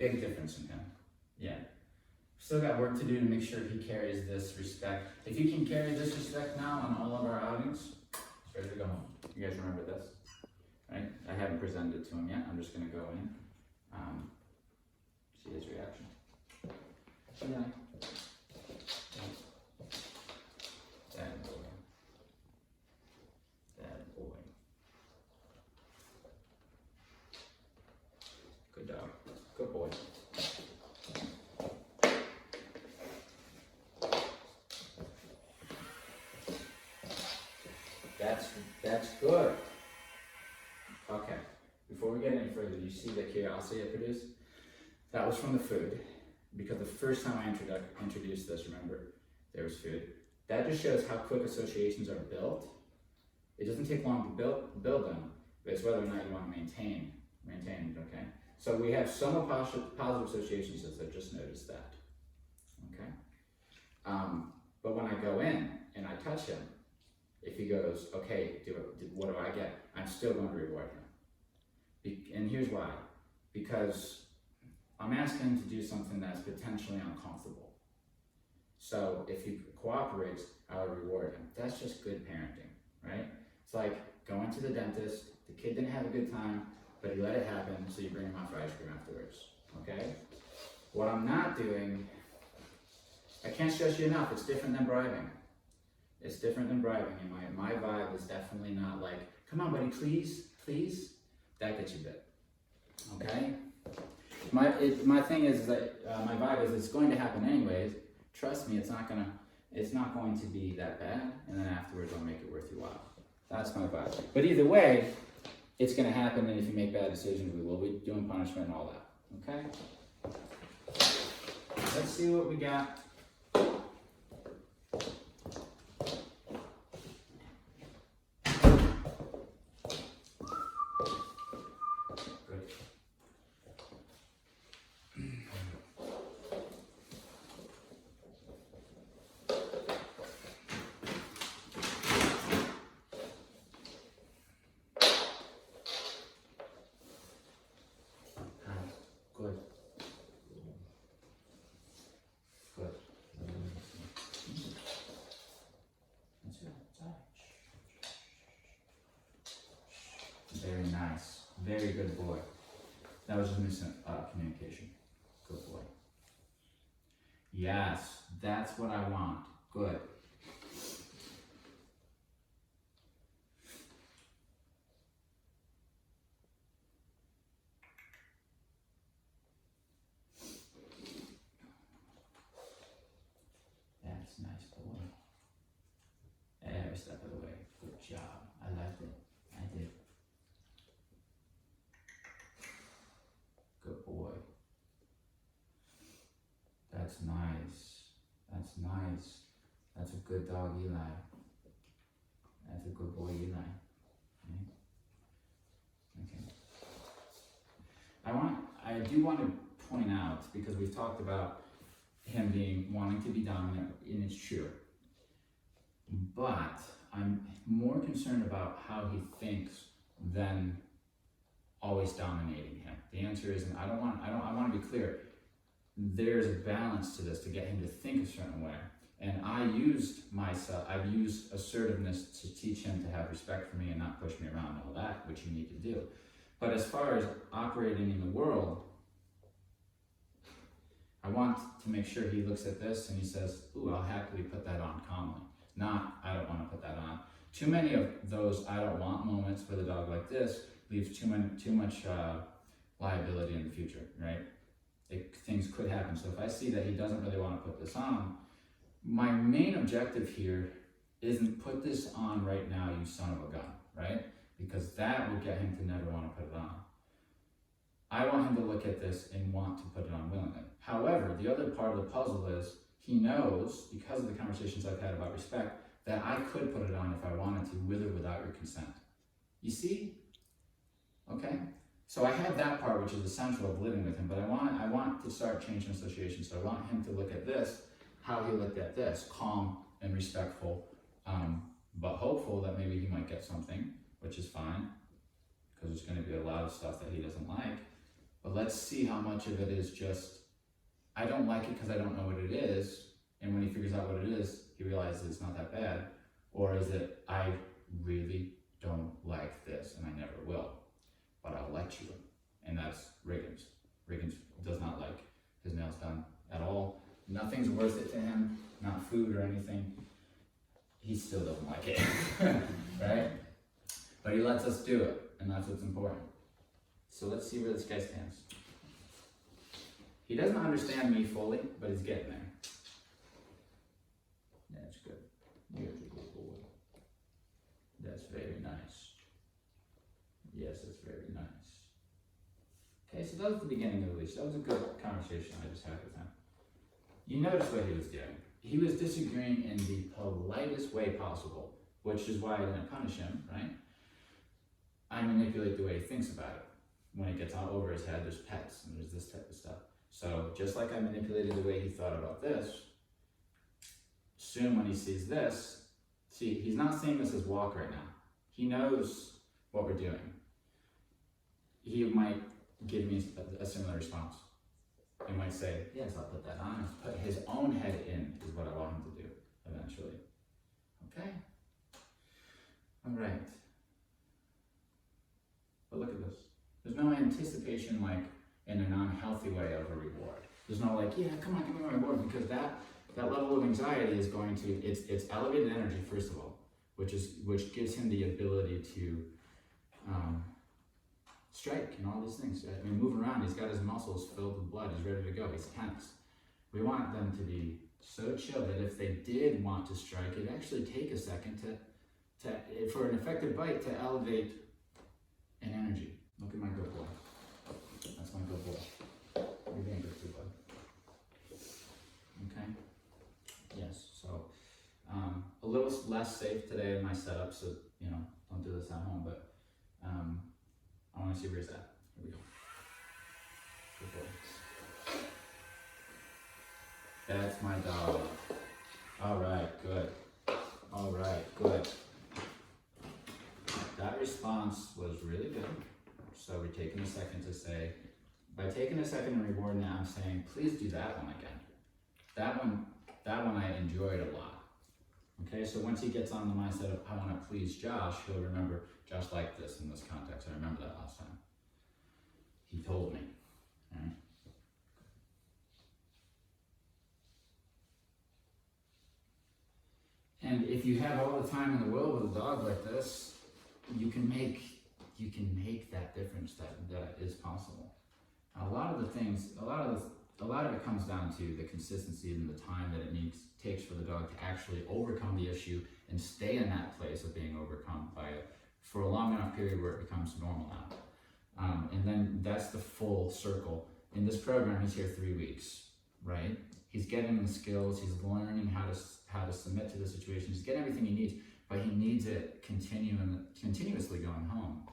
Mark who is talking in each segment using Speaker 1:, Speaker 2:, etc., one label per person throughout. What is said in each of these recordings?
Speaker 1: big difference in him. Yeah. Still got work to do to make sure he carries this respect. If he can carry this respect now on all of our outings, he's ready to go home. You guys remember this? Right? I haven't presented it to him yet. I'm just going to go in, see his reaction. Yeah. Bad boy. Bad boy. Good dog. Good boy. That's good. Okay. Before we get any further, do you see the curiosity I produced? That was from the food, because the first time I introduced this, remember, there was food. That just shows how quick associations are built. It doesn't take long to build them, but it's whether or not you want to maintain it, okay? So we have somewhat positive associations, as I just noticed that, okay? But when I go in and I touch him, if he goes, okay, what do I get? I'm still going to reward him. And here's why. Because I'm asking him to do something that's potentially uncomfortable. So if he cooperates, I will reward him. That's just good parenting, right? It's like going to the dentist, the kid didn't have a good time, but he let it happen, so you bring him out for ice cream afterwards, okay? What I'm not doing, I can't stress you enough, it's different than bribing. It's different than bribing, and my vibe is definitely not like, come on buddy, please, please. That gets you bit, okay? My thing is that, my vibe is it's going to happen anyways. Trust me, it's not going to be that bad, and then afterwards I'll make it worth your while. That's my vibe. But either way, it's gonna happen, and if you make bad decisions, we will be doing punishment and all that, okay? Let's see what we got. Very nice. Very good boy. That was just miscommunication. Good boy. Yes, that's what I want. Good. That's nice, boy. Every step of the way. Good job. I liked it. I did. Good boy. That's nice. That's nice. That's a good dog, Eli. That's a good boy, Eli. Okay. I do want to point out, because we've talked about him wanting to be dominant, and it's true. But I'm more concerned about how he thinks than always dominating him. The answer is, I want to be clear. There's a balance to this to get him to think a certain way. And I've used assertiveness to teach him to have respect for me and not push me around and all that, which you need to do. But as far as operating in the world, I want to make sure he looks at this and he says, ooh, I'll happily put that on calmly. Not, I don't want to put that on. Too many of those I don't want moments with a dog like this leaves too much liability in the future, right? Things could happen. So if I see that he doesn't really want to put this on, my main objective here isn't put this on right now, you son of a gun, right? Because that will get him to never want to put it on. I want him to look at this and want to put it on willingly. However, the other part of the puzzle is he knows, because of the conversations I've had about respect, that I could put it on if I wanted to, with or without your consent. You see? Okay? So I have that part, which is essential of living with him, but I want to start changing associations. So I want him to look at this, how he looked at this, calm and respectful, but hopeful that maybe he might get something, which is fine, because there's going to be a lot of stuff that he doesn't like. But let's see how much of it is just, I don't like it because I don't know what it is, and when he figures out what it is, he realizes it's not that bad. Or is it, I really don't like this, and I never will, but I'll let you. And that's Riggins. Riggins does not like his nails done at all. Nothing's worth it to him, not food or anything. He still doesn't like it, right? But he lets us do it, and that's what's important. So let's see where this guy stands. He doesn't understand me fully, but he's getting there. That's good. You're a good boy. That's very nice. Yes, that's very nice. Okay, so that was the beginning of the leash. That was a good conversation I just had with him. You notice what he was doing. He was disagreeing in the politest way possible, which is why I didn't punish him, right? I manipulate the way he thinks about it. When it gets all over his head, there's pets and there's this type of stuff. So just like I manipulated the way he thought about this, soon when he sees this, see, he's not seeing this as walk right now. He knows what we're doing. He might give me a similar response. He might say, yes, I'll put that on. Put his own head in is what I want him to do eventually. Okay? All right. But look at this. There's no anticipation like in a non-healthy way of a reward. There's no like, yeah, come on, give me my reward, because that level of anxiety is going to, it's elevated energy, first of all, which gives him the ability to strike and all these things. I mean, move around, he's got his muscles filled with blood, he's ready to go, he's tense. We want them to be so chill that if they did want to strike, it'd actually take a second to for an effective bite to elevate an energy. Look at my good boy. That's my good boy. You're being good too, bud. Okay? Yes, so a little less safe today in my setup, so, you know, don't do this at home, but I want to see where he's at. Here we go. Good boy. That's my dog. All right, good. All right, good. That response was really good. So we're taking a second to say, by taking a second and rewarding that, I'm saying, please do that one again. That one I enjoyed a lot. Okay, so once he gets on the mindset of, I want to please Josh, he'll remember, Josh liked this in this context. I remember that last time. He told me. Right? And if you have all the time in the world with a dog like this, you can make that difference that is possible. A lot of it comes down to the consistency and the time that it takes for the dog to actually overcome the issue and stay in that place of being overcome by it for a long enough period where it becomes normal now. And then that's the full circle. In this program, he's here 3 weeks, right? He's getting the skills, he's learning how to submit to the situation, he's getting everything he needs, but he needs it continuously going home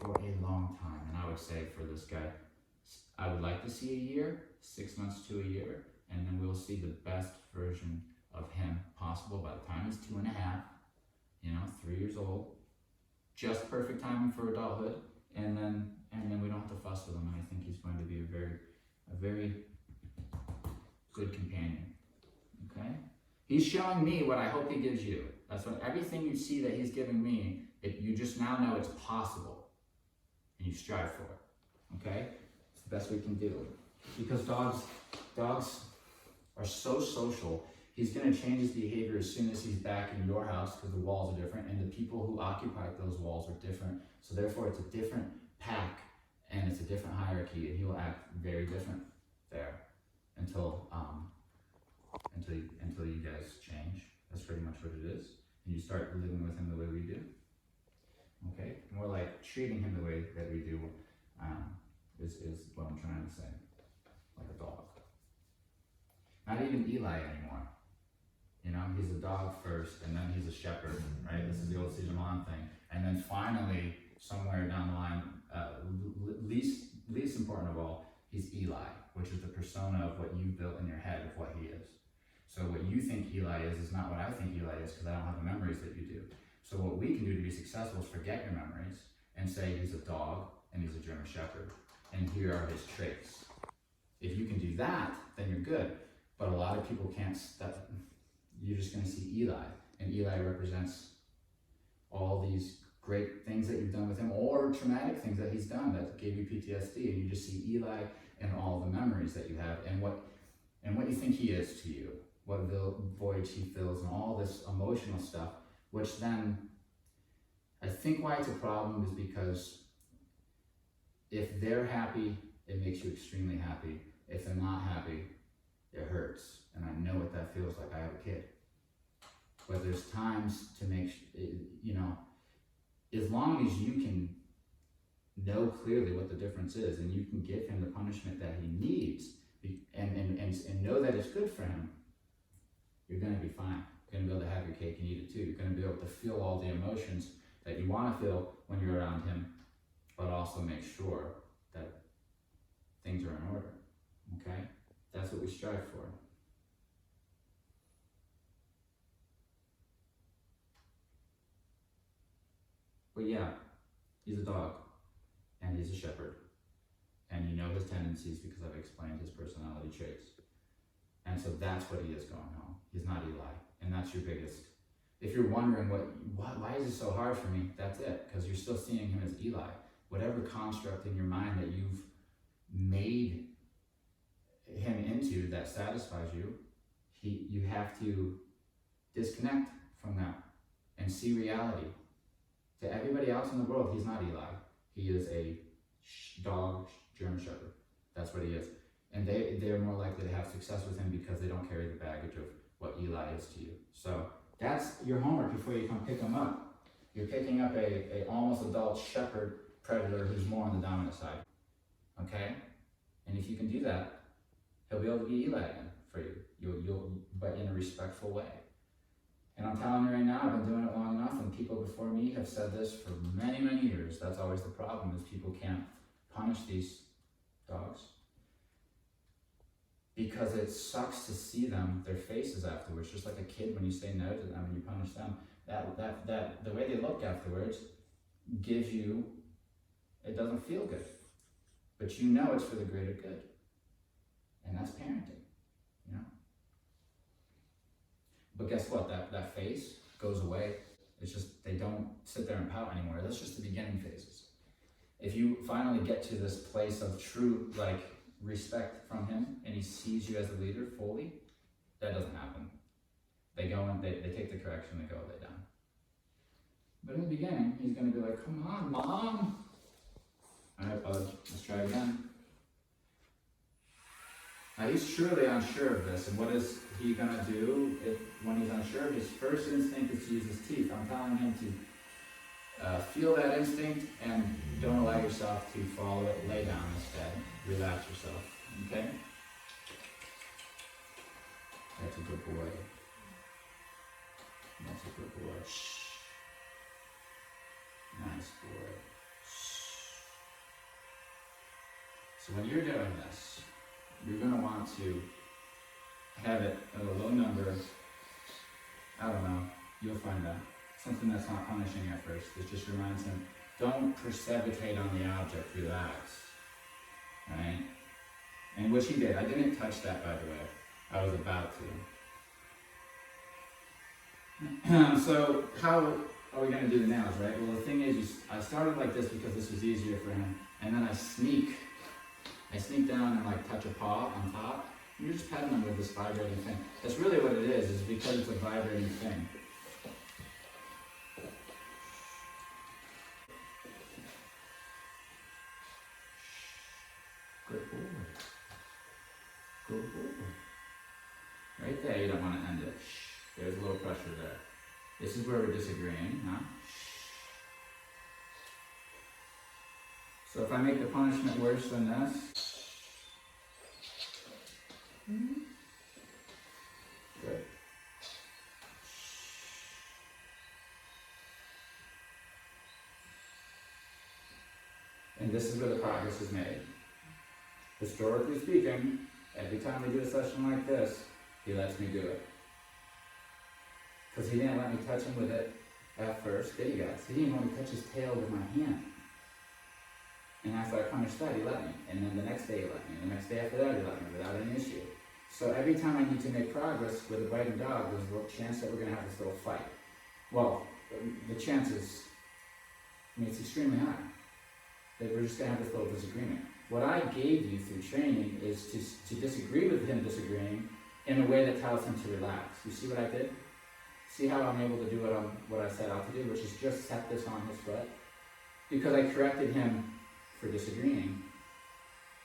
Speaker 1: for a long time. And I would say for this guy, I would like to see a year, 6 months to a year, and then we'll see the best version of him possible by the time he's 2.5, 3 years old. Just perfect timing for adulthood, and then we don't have to fuss with him, and I think he's going to be a very good companion. Okay? He's showing me what I hope he gives you. That's what everything you see that he's giving me, you just now know it's possible, and you strive for it. Okay? It's the best we can do. Because dogs are so social. He's going to change his behavior as soon as he's back in your house because the walls are different and the people who occupy those walls are different. So therefore it's a different pack and it's a different hierarchy, and he will act very different there until you guys change. That's pretty much what it is. And you start living with him the way we do. Okay? More like treating him the way that we do is what I'm trying to say. Like a dog. Not even Eli anymore. He's a dog first, and then he's a shepherd, right? This is the old Caesar Milan thing. And then finally, somewhere down the line, least important of all, he's Eli, which is the persona of what you built in your head of what he is. So what you think Eli is not what I think Eli is, because I don't have the memories that you do. So what we can do to be successful is forget your memories and say he's a dog and he's a German shepherd. and here are his traits. If you can do that, then you're good. But a lot of people can't step. You're just going to see Eli, and Eli represents all these great things that you've done with him, or traumatic things that he's done that gave you PTSD, and you just see Eli and all the memories that you have, and what you think he is to you, what void he fills, and all this emotional stuff, which then, I think why it's a problem is because if they're happy, it makes you extremely happy. If they're not happy, it hurts. And I know what that feels like. I have a kid. But there's times to make, as long as you can know clearly what the difference is and you can give him the punishment that he needs and know that it's good for him, you're going to be fine. You're going to be able to have your cake and eat it too. You're going to be able to feel all the emotions that you want to feel when you're around him, but also make sure that things are in order. Okay? That's what we strive for. But yeah, he's a dog, and he's a shepherd, and you know his tendencies because I've explained his personality traits. And so that's what he is going home. He's not Eli, and that's your biggest. If you're wondering why is it so hard for me, that's it, because you're still seeing him as Eli. Whatever construct in your mind that you've made him into that satisfies you, you have to disconnect from that and see reality. To everybody else in the world, he's not Eli. He is a dog, German Shepherd. That's what he is. And they're more likely to have success with him because they don't carry the baggage of what Eli is to you. So that's your homework before you come pick him up. You're picking up a almost adult shepherd predator who's more on the dominant side. Okay? And if you can do that, he'll be able to be Eli again for you. But in a respectful way. And I'm telling you right now, I've been doing it long enough, and people before me have said this for many, many years. That's always the problem, is people can't punish these dogs because it sucks to see their faces afterwards. Just like a kid when you say no to them and you punish them, that the way they look afterwards gives you, it doesn't feel good, but you know it's for the greater good, and that's parenting, you know. But guess what? That face goes away. It's just they don't sit there and pout anymore. That's just the beginning phases. If you finally get to this place of true respect from him and he sees you as a leader fully, that doesn't happen. They go and they take the correction, they go lay down. But in the beginning, he's going to be like, "Come on, Mom." All right, bud, let's try again. Now he's truly unsure of this, and what is he going to do when he's unsure? His first instinct is to use his teeth. I'm telling him to feel that instinct and don't allow yourself to follow it. Lay down instead. Relax yourself. Okay? That's a good boy. That's a good boy. Shh. Nice boy. Shh. So when you're doing this, you're going to want to have it at a low number. I don't know. You'll find out. Something that's not punishing at first. It just reminds him, don't perseverate on the object. Relax. Right? And which he did. I didn't touch that, by the way. I was about to. So how are we going to do the nails, right? Well, the thing is, I started like this because this was easier for him. And then I sneak down and touch a paw on top. And you're just petting them with this vibrating thing. That's really what it is because it's a vibrating thing. Good boy. Good boy. Right there, you don't want to end it. There's a little pressure there. This is where we're disagreeing, huh? So if I make the punishment worse than this, good. And this is where the progress is made. Historically speaking, every time we do a session like this, he lets me do it. Because he didn't let me touch him with it at first, did he guys? He didn't want me to touch his tail with my hand. And after I punished that, he let me. And then the next day he let me. And the next day after that, he let me without any issue. So every time I need to make progress with a biting dog, there's a little chance that we're going to have this little fight. Well, the chances, it's extremely high that we're just going to have this little disagreement. What I gave you through training is to disagree with him disagreeing in a way that tells him to relax. You see what I did? See how I'm able to do what I set out to do, which is just set this on his foot? Because I corrected him for disagreeing,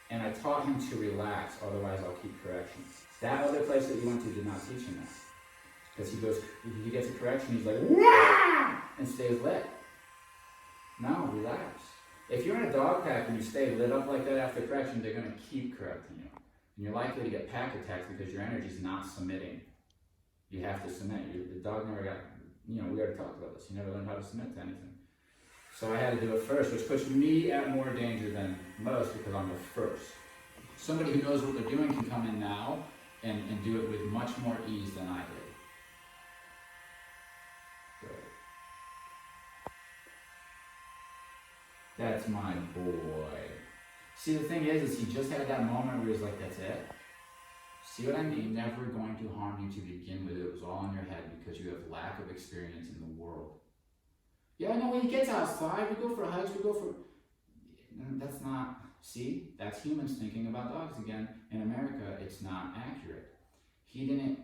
Speaker 1: and I taught him to relax, otherwise I'll keep correction. That other place that you went to did not teach him that. Because he gets a correction, he's like, wah! And stays lit. No, relax. If you're in a dog pack and you stay lit up like that after correction, they're going to keep correcting you. And you're likely to get pack attacks because your energy's not submitting. You have to submit. The dog never got, we already talked about this. You never learned how to submit to anything. So I had to do it first, which puts me at more danger than most because I'm the first. Somebody who knows what they're doing can come in now and do it with much more ease than I did. Good. That's my boy. See, the thing is he just had that moment where he's like, that's it. See what I mean? Never going to harm you to begin with. It was all in your head because you have lack of experience in the world. Yeah, I know when he gets outside, we go for hikes, that's not, see, that's humans thinking about dogs again. In America, it's not accurate. He didn't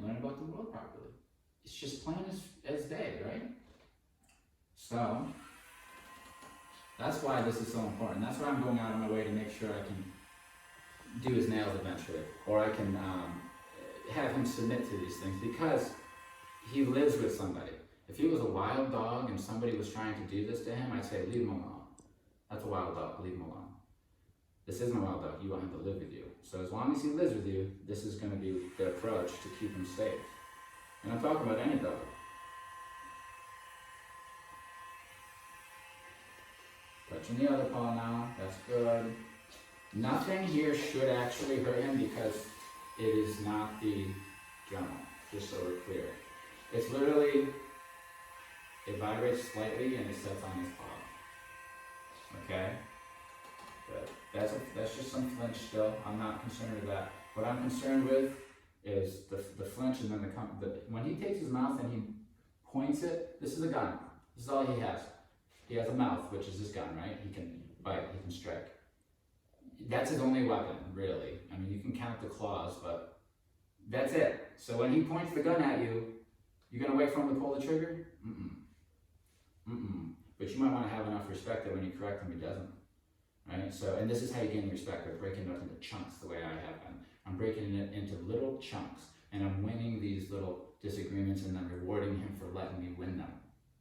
Speaker 1: learn about the world properly. It's just plain as day, right? So, that's why this is so important. That's why I'm going out of my way to make sure I can do his nails eventually, or I can have him submit to these things, because he lives with somebody. If he was a wild dog and somebody was trying to do this to him, I'd say, leave him alone. That's a wild dog, leave him alone. This isn't a wild dog, you want him to live with you. So as long as he lives with you, this is going to be the approach to keep him safe. And I'm talking about any dog. Touching the other paw now, that's good. Nothing here should actually hurt him because it is not the Dremel, just so we're clear. It's literally, it vibrates slightly and it sets on his paw. Okay? Good. That's just some flinch still. I'm not concerned with that. What I'm concerned with is the flinch, and then when he takes his mouth and he points it, this is a gun. This is all he has. He has a mouth, which is his gun, right? He can bite, he can strike. That's his only weapon, really. I mean, you can count the claws, but that's it. So when he points the gun at you, you're gonna wait for him to pull the trigger? But you might want to have enough respect that when you correct him, he doesn't. Right? So, and this is how you gain respect, by breaking it up into chunks the way I have been. I'm breaking it into little chunks, and I'm winning these little disagreements and then rewarding him for letting me win them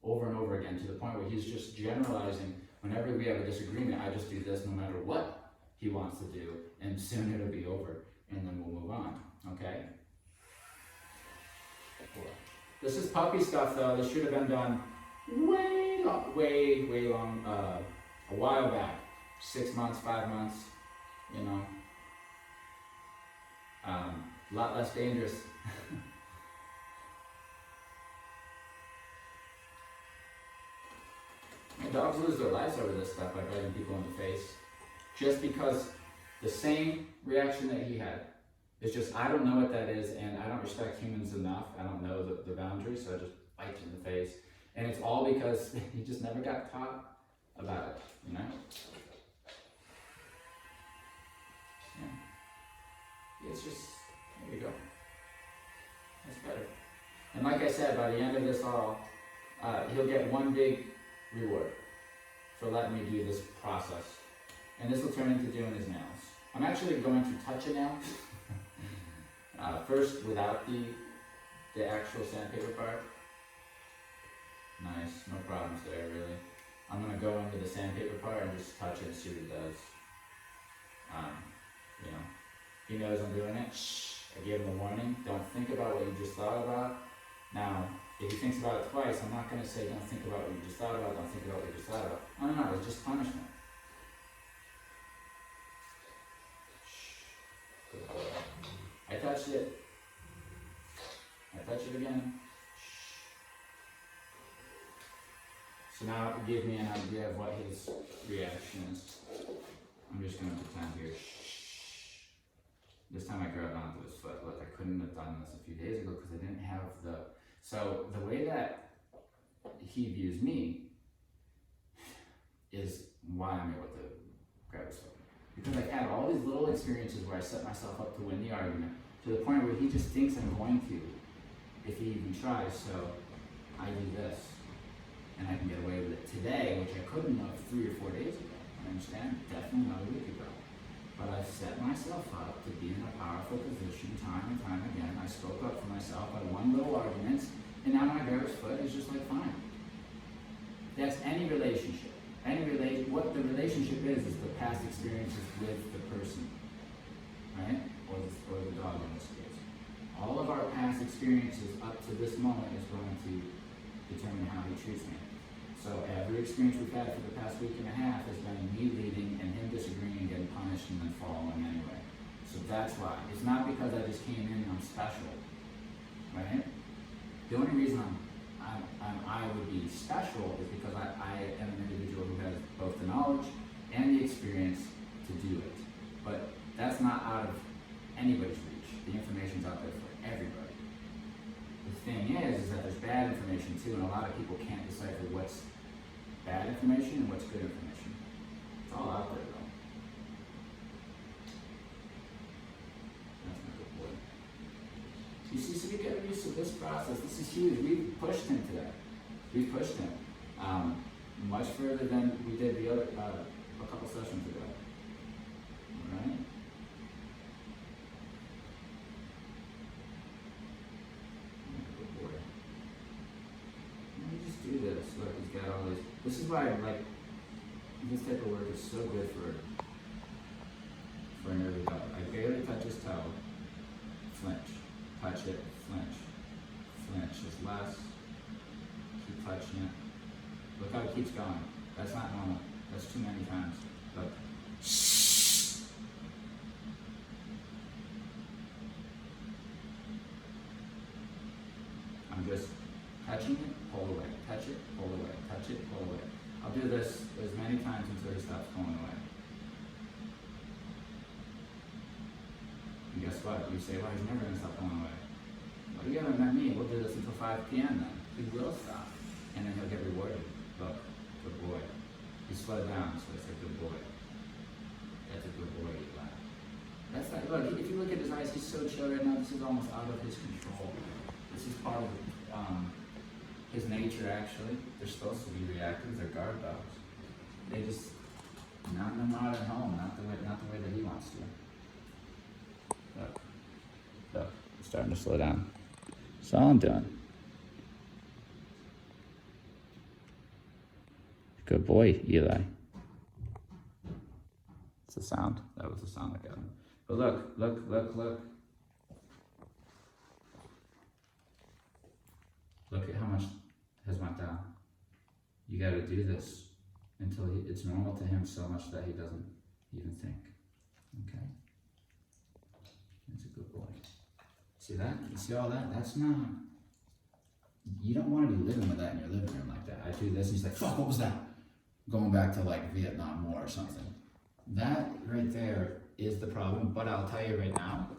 Speaker 1: over and over again, to the point where he's just generalizing. Whenever we have a disagreement, I just do this no matter what he wants to do, and soon it'll be over, and then we'll move on, okay? This is puppy stuff though. This should have been done way long, a while back. 6 months, 5 months, a lot less dangerous. Dogs lose their lives over this stuff by biting people in the face, just because the same reaction that he had. It's just, I don't know what that is, and I don't respect humans enough. I don't know the boundaries, so I just bite you in the face. And it's all because he just never got taught about it, Yeah. It's just, there you go. That's better. And like I said, by the end of this all, he'll get one big reward for letting me do this process. And this will turn into doing his nails. I'm actually going to touch a nail. First, without the actual sandpaper part. Nice, no problems there really. I'm going to go into the sandpaper part and just touch it and see what it does. He knows I'm doing it. Shh, I gave him a warning. Don't think about what you just thought about. Now, if he thinks about it twice, I'm not going to say, don't think about what you just thought about, don't think about what you just thought about. No, it's just punishment. Shh. Good boy. I touched it. I touch it again. Shh. So now give me an idea of what his reaction is. I'm just gonna pretend here. This time I grabbed onto his foot. Look, I couldn't have done this a few days ago because I didn't have the... So the way that he views me is why I'm able to grab his foot. Because I've had all these little experiences where I set myself up to win the argument to the point where he just thinks I'm going to, if he even tries. So I do this, and I can get away with it today, which I couldn't have 3 or 4 days ago. I understand? Definitely not a week ago. But I've set myself up to be in a powerful position time and time again. I spoke up for myself. I won little arguments, and now when I grab his foot, it's just like fine. That's any relationship. What the relationship is the past experiences with the person, right? Or the dog in this case. All of our past experiences up to this moment is going to determine how he treats me. So every experience we've had for the past week and a half has been me leading and him disagreeing and getting punished and then following anyway. So that's why. It's not because I just came in and I'm special, right? The only reason I would be special is because I am an individual who has both the knowledge and the experience to do it. But that's not out of anybody's reach. The information's out there for everybody. The thing is that there's bad information too, and a lot of people can't decipher what's bad information and what's good information. It's all out there though. That's my good boy. You see, so we get used to this process. This is huge. We've pushed him today. We've pushed him much further than we did the other a couple sessions ago. All right. Good boy. Let me just do this. Look, he's got all this. This is why, like, this type of work is so good for an early dog. I barely touch his toe. Flinch. Touch it, flinch. Flinch is less. Keep touching it. Look how it keeps going. That's not normal. That's too many times. Look. I'm just touching it, pull away. Touch it, pull away. Touch it, pull away. I'll do this as many times until he stops pulling away. And guess what? You say, well, he's never going to stop pulling away. Well, you haven't met me. We'll do this until 5 p.m. then. He will stop. And then he'll get rewarded. Look, good boy. He slowed down, so it's a good boy. That's a good boy, Eli. That's like, look, if you look at his eyes, he's so chill right now. This is almost out of his control. This is part of his nature, actually. They're supposed to be reactive. They're guard dogs. They just, not in a modern home, not the way that he wants to. Look, it's starting to slow down. That's all I'm doing. Good boy, Eli. It's the sound. That was the sound I got him. But look. Look at how much has went down. You got to do this until it's normal to him so much that he doesn't even think. Okay? That's a good boy. See that? You see all that? That's not... You don't want to be living with that in your living room like that. I do this and he's like, fuck, what was that? Going back to like Vietnam War or something. That right there is the problem, but I'll tell you right now,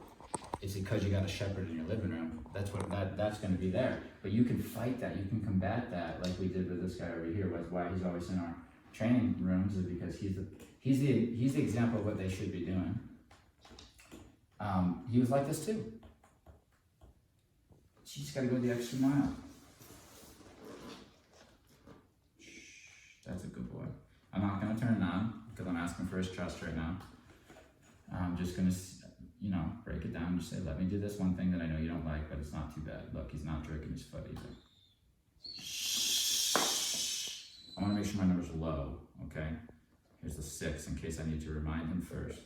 Speaker 1: it's because you got a shepherd in your living room. That's going to be there. But you can fight that, you can combat that like we did with this guy over here. Was why he's always in our training rooms is because he's the example of what they should be doing. He was like this too. You just gotta go the extra mile. That's a good boy. I'm not gonna turn it on because I'm asking for his trust right now. I'm just gonna, break it down and just say, let me do this one thing that I know you don't like, but it's not too bad. Look, he's not jerking his foot either. I wanna make sure my number's low, okay? Here's the 6 in case I need to remind him first.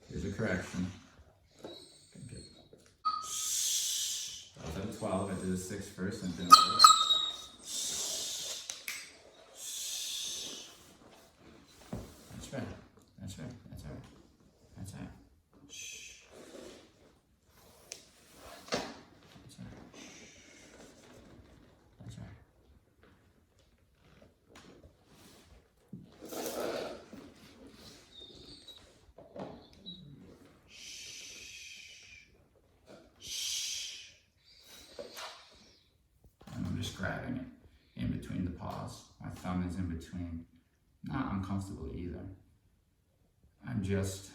Speaker 1: Here's a correction. Okay. I was at a 12. I did a 6 first and then a 4. That's right. That's right. That's all right. That's all right. Shh. just grabbing it in between the paws. My thumb is in between. Not uncomfortable either. I'm just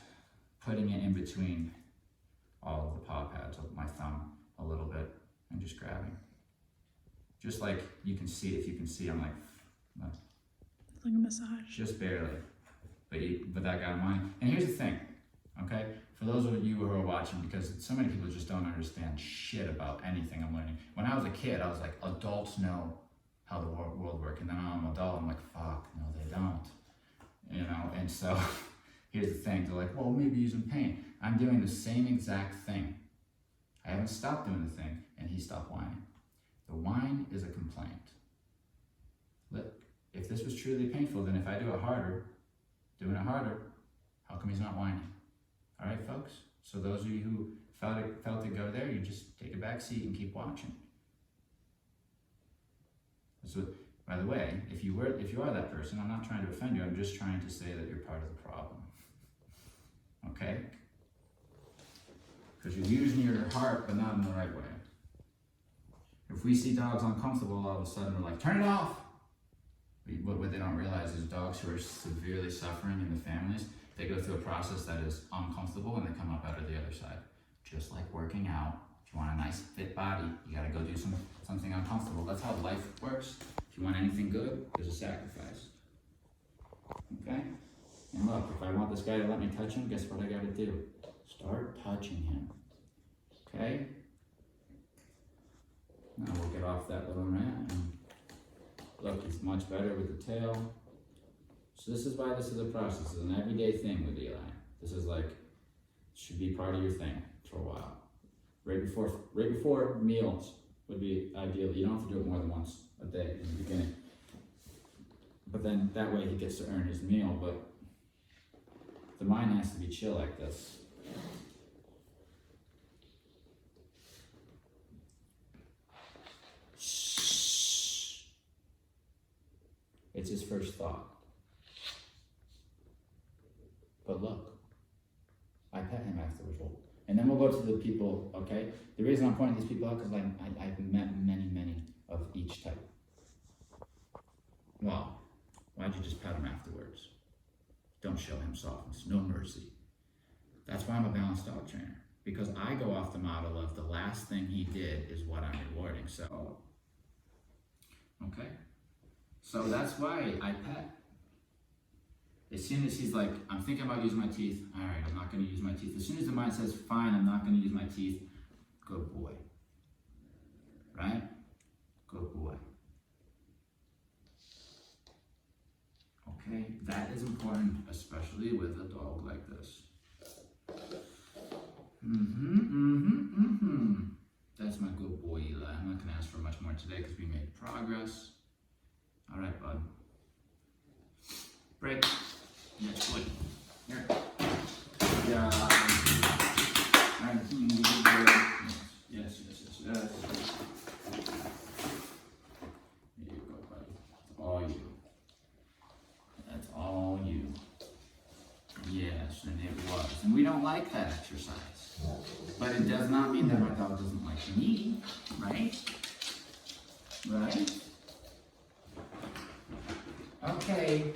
Speaker 1: putting it in between all of the paw pads of my thumb a little bit and just grabbing. Just like you can see, if you can see, I'm like
Speaker 2: It's like a massage.
Speaker 1: just barely. But that got mine. And here's the thing, okay? For those of you who are watching, because so many people just don't understand shit about anything I'm learning. When I was a kid, I was like, adults know how the world works. And then when I'm an adult, I'm like, fuck, no, they don't. You know, and so here's the thing. They're like, well, maybe he's in pain. I'm doing the same exact thing. I haven't stopped doing the thing, and he stopped whining. The whine is a complaint. Look, if this was truly painful, then if I do it harder, doing it harder, how come he's not whining? All right, folks? So those of you who felt it go there, you just take a back seat and keep watching. So, by the way, if you are that person, I'm not trying to offend you, I'm just trying to say that you're part of the problem. Okay? Because you're using your heart, but not in the right way. If we see dogs uncomfortable, all of a sudden we're like, turn it off! What they don't realize is dogs who are severely suffering in the families, they go through a process that is uncomfortable and they come up out of the other side. Just like working out. If you want a nice fit body, you gotta go do something uncomfortable. That's how life works. If you want anything good, there's a sacrifice. Okay? And look, if I want this guy to let me touch him, guess what I gotta do? Start touching him. Okay? Now we'll get off that little rant. And look, he's much better with the tail. So this is why this is a process. It's an everyday thing with Eli. This is like, should be part of your thing for a while. Right before meals would be ideal. You don't have to do it more than once a day in the beginning. But then that way he gets to earn his meal, but the mind has to be chill like this. Shh. It's his first thought. But look, I pet him afterwards. And then we'll go to the people, okay? The reason I'm pointing these people out is I've met many of each type. Well, why'd you just pet him afterwards? Don't show him softness, no mercy. That's why I'm a balanced dog trainer. Because I go off the model of the last thing he did is what I'm rewarding, so. Okay? So that's why I pet. As soon as he's like, I'm thinking about using my teeth, all right, I'm not gonna use my teeth. As soon as the mind says, fine, I'm not gonna use my teeth, good boy. Right? Good boy. Okay, that is important, especially with a dog like this. That's my good boy, Eli. I'm not gonna ask for much more today because we made progress. All right, bud. Break. That's good. Here. Yeah. All right. Yes. There you go, buddy. It's all you. That's all you. Yes, and it was. And we don't like that exercise. But it does not mean that our dog doesn't like me, right? Right? Okay.